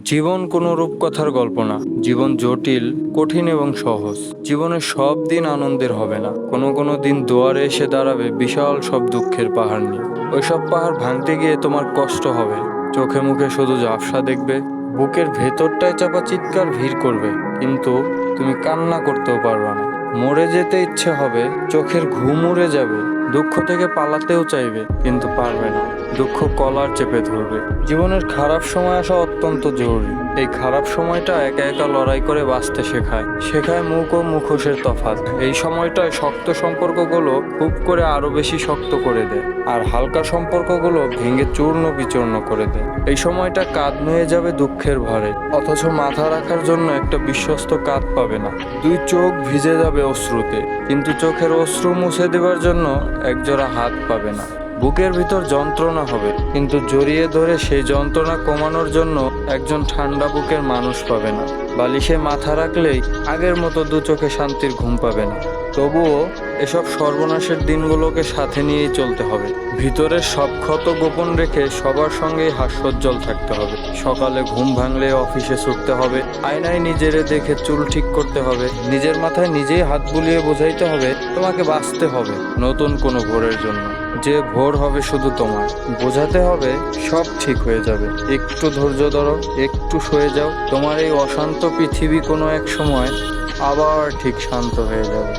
জীবন কোনো রূপকথার গল্প না। জীবন জটিল, কঠিন এবং সহজ। জীবনের সব দিন আনন্দের হবে না। কোনো কোনো দিন দুয়ারে এসে দাঁড়াবে বিশাল সব দুঃখের পাহাড় নিয়ে। ওইসব পাহাড় ভাঙতে গিয়ে তোমার কষ্ট হবে, চোখে মুখে শুধু ঝাপসা দেখবে, বুকের ভেতরটায় চাপা চিৎকার ভিড় করবে, কিন্তু তুমি কান্না করতেও পারবে না। মরে যেতে ইচ্ছে হবে, চোখের ঘুম উড়ে যাবে, দুঃখ থেকে পালাতেও চাইবে কিন্তু পারবে না। দুঃখ কলার চেপে ধরবে। জীবনের খারাপ সময় আসা অত্যন্ত জরুরি। এই খারাপ সময়টা একা একা লড়াই করে বাঁচতে শেখায় মুখ ও মুখোশের তফাৎ। এই সময়টায় শক্ত সম্পর্কগুলো খুব করে আরো বেশি শক্ত করে দেয়, আর হালকা সম্পর্কগুলো ভেঙে চূর্ণ বিচূর্ণ করে দেয়। এই সময়টা কাঁধ নুয়ে যাবে দুঃখের ভরে, অথচ মাথা রাখার জন্য একটা বিশ্বস্ত কাঁধ পাবে না। দুই চোখ ভিজে যাবে অশ্রুতে, কিন্তু চোখের অশ্রু মুছে দেবার জন্য একজোড়া হাত পাবে না। বুকের ভিতর যন্ত্রণা হবে, কিন্তু জড়িয়ে ধরে সেই যন্ত্রণা কমানোর জন্য একজন ঠান্ডা বুকের মানুষ পাবে না। বালিশে মাথা রাখলেই আগের মতো দু চোখে শান্তির ঘুম পাবে না। তবুও এসব সর্বনাশের দিনগুলোকে সাথে নিয়েই চলতে হবে। ভিতরের সব ক্ষত গোপন রেখে সবার সঙ্গেই হাস্যোজ্জ্বল থাকতে হবে। সকালে ঘুম ভাঙলে অফিসে ছুটতে হবে, আয়নায় নিজেরে দেখে চুল ঠিক করতে হবে, নিজের মাথায় নিজেই হাত বুলিয়ে বোঝাইতে হবে তোমাকে বাঁচতে হবে নতুন কোনো ভোরের জন্য, যে ভোর হবে শুধু তোমার। বোঝাতে হবে সব ঠিক হয়ে যাবে, একটু ধৈর্য ধরো, একটু সয়ে যাও। তোমার এই অশান্ত পৃথিবী কোনো এক সময় আবার ঠিক শান্ত হয়ে যাবে।